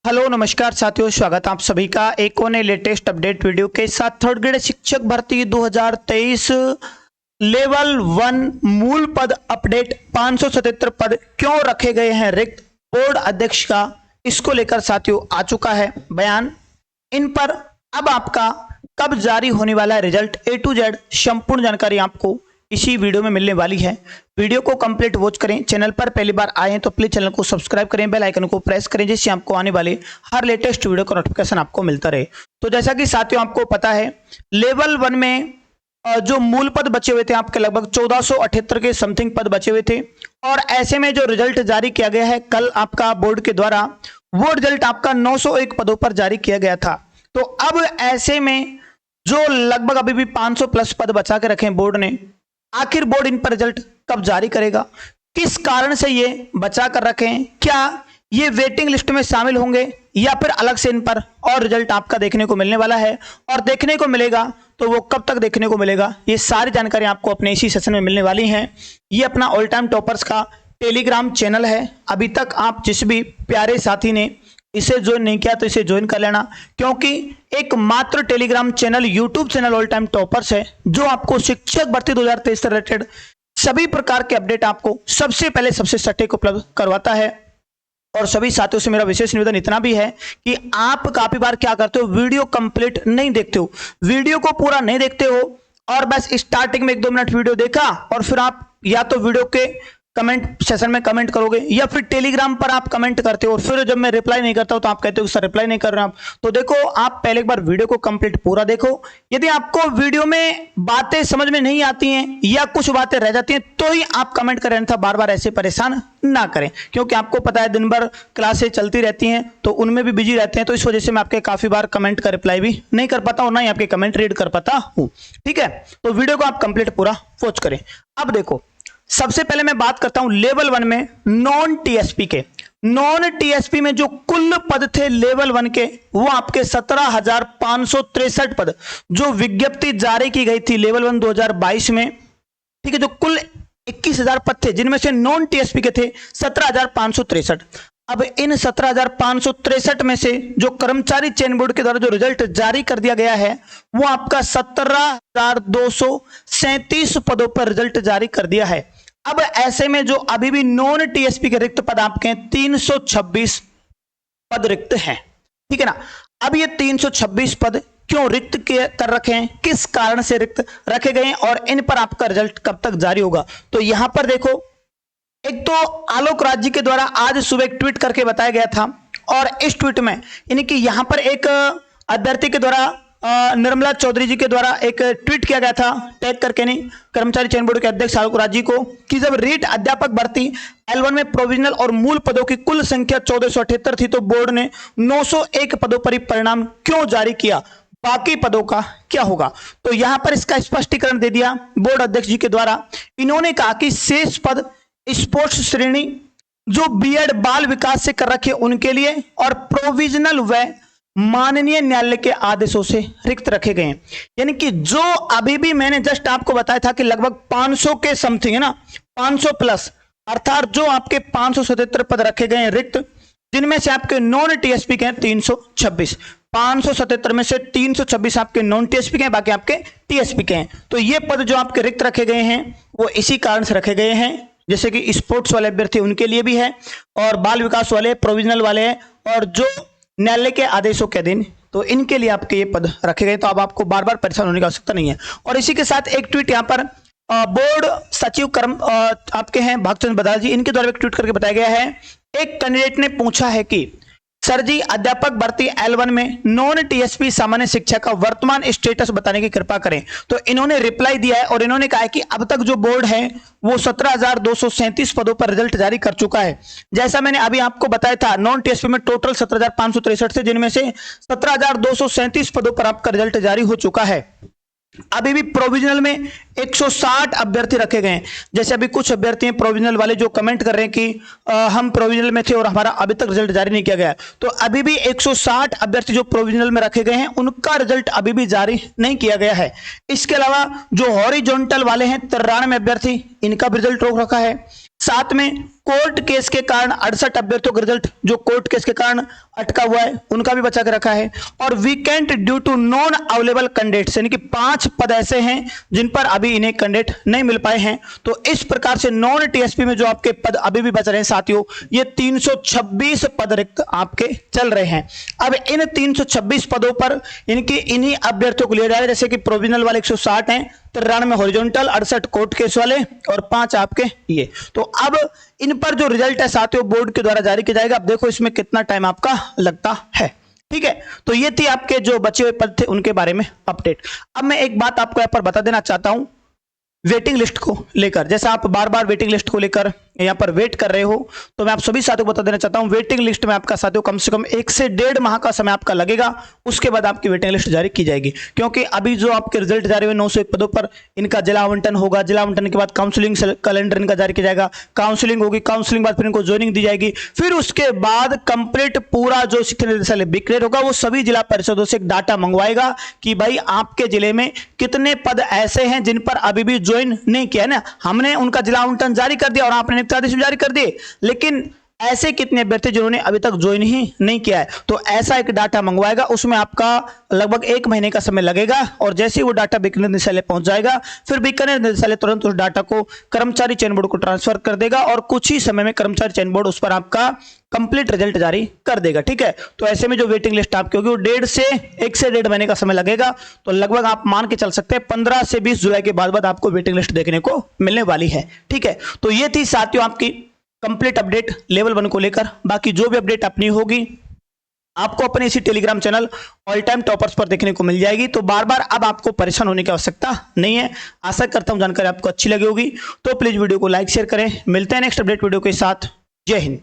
Hello नमस्कार साथियों, स्वागत आप सभी का एक और नए लेटेस्ट अपडेट वीडियो के साथ। थर्ड ग्रेड शिक्षक भर्ती 2023 लेवल 1 मूल पद अपडेट 577 पद क्यों रखे गए हैं रिक्त, बोर्ड अध्यक्ष का इसको लेकर साथियों आ चुका है बयान। इन पर अब आपका कब जारी होने वाला है रिजल्ट, A to Z संपूर्ण जानकारी आपको इसी वीडियो में मिलने वाली है। वीडियो को कंप्लीट वॉच करें। चैनल पर पहली बार आए हैं तो प्लीज चैनल को सब्सक्राइब करें, बेल आइकन को प्रेस करें, जिससे आपको आने वाले हर लेटेस्ट वीडियो का नोटिफिकेशन आपको मिलता रहे। तो जैसा कि साथियों आपको पता है, लेवल 1 में जो मूल पद बचे हुए थे आपके लगभग 1478 के समथिंग पद बचे हुए थे, और ऐसे में जो रिजल्ट जारी किया गया है कल आपका बोर्ड के द्वारा, वो रिजल्ट आपका 901 पदों पर जारी किया गया था। तो अब ऐसे में जो लगभग अभी भी 500 प्लस पद बचा के रखे बोर्ड ने, आखिर बोर्ड इन पर रिजल्ट कब जारी करेगा, किस कारण से ये बचा कर रखे हैं, क्या ये वेटिंग लिस्ट में शामिल होंगे या फिर अलग से इन पर और रिजल्ट आपका देखने को मिलने वाला है, और देखने को मिलेगा तो वो कब तक देखने को मिलेगा, ये सारी जानकारी आपको अपने इसी सेशन में मिलने वाली है। ये अपना ऑल टाइम टॉपर्स का टेलीग्राम चैनल है। अभी तक आप जिस भी प्यारे साथी ने इसे ज्वाइन नहीं किया तो इसे ज्वाइन कर लेना, क्योंकि एकमात्र Telegram channel YouTube channel all time toppers है जो आपको शिक्षक भर्ती 2023 से रिलेटेड सभी प्रकार के अपडेट आपको सबसे पहले सबसे सटीक उपलब्ध करवाता है। और सभी साथियों से मेरा विशेष निवेदन इतना भी है कि आप काफी बार क्या करते हो, वीडियो कंप्लीट नहीं देखते हो, वीडियो को पूरा नहीं देखते हो और बस स्टार्टिंग में 1-2 मिनट वीडियो देखा और फिर आप या तो वीडियो के कमेंट सेशन में कमेंट करोगे या फिर टेलीग्राम पर आप कमेंट करते हो, और फिर जब मैं रिप्लाई नहीं करता हूं तो आप कहते हो सर रिप्लाई नहीं कर रहे आप। तो देखो, आप पहले एक बार वीडियो को कंप्लीट पूरा देखो। यदि आपको वीडियो में बातें समझ में नहीं आती हैं या कुछ बातें रह जाती हैं तो ही आप कमेंट करें, अन्यथा बार बार ऐसे परेशान ना करें, क्योंकि आपको पता है दिन भर क्लासें चलती रहती हैं तो उनमें भी बिजी रहते हैं। तो इस वजह से मैं आपके काफी बार कमेंट का रिप्लाई भी नहीं कर पाता हूं, ना ही आपके कमेंट रीड कर पाता हूं। ठीक है, तो वीडियो को आप कंप्लीट पूरा वॉच करें। अब देखो, सबसे पहले मैं बात करता हूं लेवल 1 में नॉन टीएसपी के। नॉन टीएसपी में जो कुल पद थे लेवल 1 के, वो आपके 17,563 पद जो विज्ञप्ति जारी की गई थी लेवल 1 2022 में। ठीक है, जो कुल 21,000 पद थे जिनमें से नॉन टीएसपी के थे 17,563। अब इन 17,563 में से जो कर्मचारी चयन बोर्ड के द्वारा जो रिजल्ट जारी कर दिया गया है, वो आपका 17,237 पदों पर रिजल्ट जारी कर दिया है। अब ऐसे में जो अभी भी नॉन टीएसपी के रिक्त पद आपके 326 पद रिक्त हैं। ठीक है ना। अब ये 326 पद क्यों रिक्त कर रखे हैं, किस कारण से रिक्त रखे गए हैं और इन पर आपका रिजल्ट कब तक जारी होगा। तो यहां पर देखो, एक तो आलोक राज जी के द्वारा आज सुबह एक ट्वीट करके बताया गया था, और इस ट्वीट में यानी कि यहां पर एक अभ्यर्थी के द्वारा निर्मला चौधरी जी के द्वारा एक ट्वीट किया गया था, टैग करके नहीं, कर्मचारी चयन बोर्ड के अध्यक्ष आलोक राज जी को, कि जब रीट अध्यापक भर्ती L1 में प्रोविजनल और मूल पदों की कुल संख्या 1478 थी तो बोर्ड ने 901 पदों पर ही परिणाम क्यों जारी किया, बाकी पदों का क्या होगा। तो यहां पर इसका स्पष्टीकरण दे दिया बोर्ड अध्यक्ष जी के द्वारा। इन्होंने कहा कि शेष पद स्पोर्ट्स श्रेणी जो बीएड बाल विकास से कर रखे उनके लिए और प्रोविजनल व माननीय न्यायालय के आदेशों से रिक्त रखे गए हैं। यानी कि जो अभी भी मैंने जस्ट आपको बताया था कि लगभग 500 के समथिंग है ना, 500 प्लस, अर्थात जो आपके 577 पद रखे गए हैं रिक्त, जिनमें से आपके नॉन टीएसपी के हैं 326। 577 में से 326 आपके नॉन टीएसपी के हैं, बाकी आपके टीएसपी के हैं। तो ये पद जो आपके रिक्त रखे गए हैं वो इसी कारण से रखे गए हैं, जैसे कि स्पोर्ट्स वाले अभ्यर्थी उनके लिए भी है, और बाल विकास वाले, प्रोविजनल वाले हैं, और जो न्यायालय के आदेशों के अधीन, तो इनके लिए आपके ये पद रखे गए। तो अब आपको बार बार परेशान होने की आवश्यकता नहीं है। और इसी के साथ एक ट्वीट यहाँ पर बोर्ड सचिव आपके हैं भागचंद बदाल जी, इनके द्वारा एक ट्वीट करके बताया गया है। एक कैंडिडेट ने पूछा है कि सर जी, अध्यापक भर्ती L1 में नॉन टीएसपी सामान्य शिक्षा का वर्तमान स्टेटस बताने की कृपा करें। तो इन्होंने रिप्लाई दिया है और इन्होंने कहा है कि अब तक जो बोर्ड है वो 17,237 पदों पर रिजल्ट जारी कर चुका है। जैसा मैंने अभी आपको बताया था, नॉन टीएसपी में टोटल 17,563 थे, जिनमें से 17,237 पदों पर आपका रिजल्ट जारी हो चुका है। अभी भी प्रोविजनल में 160 अभ्यर्थी रखे गए हैं। जैसे अभी कुछ अभ्यर्थी हैं प्रोविजनल वाले जो कमेंट कर रहे हैं कि हम प्रोविजनल में थे और हमारा अभी तक रिजल्ट जारी नहीं किया गया है। तो अभी भी 160 अभ्यर्थी जो प्रोविजनल में रखे गए हैं उनका रिजल्ट अभी भी जारी नहीं किया गया है। इसके अलावा जो हॉरिजॉन्टल वाले हैं 93 अभ्यर्थी, इनका भी रिजल्ट रोक रखा है। साथ में कोर्ट केस के कारण 68 अभ्यर्थियों का रिजल्ट जो कोर्ट केस के कारण अटका हुआ है उनका भी बचा के रखा है। और vacant due to non available candidates, यानी कि 5 पद ऐसे हैं जिन पर अभी इन्हें कैंडिडेट नहीं मिल पाए हैं। तो इस प्रकार से नॉन टीएसपी में जो आपके पद अभी भी बच रहे हैं साथियों, ये 326 पद रिक्त आपके चल रहे हैं। अब इन 326 पदों पर इनकी इन्हीं अभ्यर्थियों को लिया जा रहा है, जैसे कि प्रोविजनल वाले 160 हैं, 93 हॉरिजॉन्टल, 68 कोर्ट केस वाले और 5 आपके ये। तो अब इन पर जो रिजल्ट है साथियों बोर्ड के द्वारा जारी किया जाएगा। अब देखो इसमें कितना टाइम आपका लगता है। ठीक है, तो ये थी आपके जो बचे हुए पद थे उनके बारे में अपडेट। अब मैं एक बात आपको यहां पर बता देना चाहता हूं वेटिंग लिस्ट को लेकर। जैसा आप बार बार वेटिंग लिस्ट को लेकर यहां पर वेट कर रहे हो, तो मैं आप सभी साथियों को बता देना चाहता हूं वेटिंग लिस्ट में आपका साथियों कम से कम 1 से 1.5 माह का समय आपका लगेगा। उसके बाद आपकी वेटिंग लिस्ट जारी की जाएगी, क्योंकि अभी जो आपके रिजल्ट जारी हुए 901 पदों पर इनका जिला आवंटन होगा। जिला आवंटन के बाद काउंसलिंग कैलेंडर इनका जारी किया जाएगा, काउंसलिंग होगी, काउंसलिंग बाद फिर इनको ज्वाइनिंग दी जाएगी। फिर उसके बाद कंप्लीट पूरा जो शिक्षा निदेशालय बिक्रेट होगा वो सभी जिला परिषदों से एक डाटा मंगवाएगा कि भाई आपके जिले में कितने पद ऐसे हैं जिन पर अभी भी ज्वाइन नहीं किया है ना। हमने उनका जिला आवंटन जारी कर दिया और आपने नियुक्ति आदेश भी जारी कर दिए, लेकिन ऐसे कितने अभ्यर्थी जिन्होंने अभी तक ज्वाइन ही नहीं किया है। तो ऐसा एक डाटा मंगवाएगा, उसमें आपका लगभग 1 महीने का समय लगेगा। और जैसे ही वो डाटा बीकानेर निदेशालय पहुंच जाएगा, फिर बीकानेर निदेशालय तुरंत उस डाटा को कर्मचारी चयन बोर्ड को ट्रांसफर कर देगा और कुछ ही समय में कर्मचारी चयन बोर्ड उस पर आपका कंप्लीट रिजल्ट जारी कर देगा। ठीक है, तो ऐसे में जो वेटिंग लिस्ट आपकी होगी वो 1 से 1.5 महीने का समय लगेगा। तो लगभग आप मान के चल सकते हैं 15 से 20 जुलाई के बाद आपको वेटिंग लिस्ट देखने को मिलने वाली है। ठीक है, तो ये थी साथियों आपकी कंप्लीट अपडेट लेवल 1 को लेकर। बाकी जो भी अपडेट अपनी होगी आपको अपने इसी Telegram channel all time toppers पर देखने को मिल जाएगी। तो बार बार अब आपको परेशान होने की आवश्यकता नहीं है। आशा करता हूं जानकारी आपको अच्छी लगी होगी। तो प्लीज वीडियो को लाइक शेयर करें। मिलते हैं नेक्स्ट अपडेट वीडियो के साथ। जय हिंद।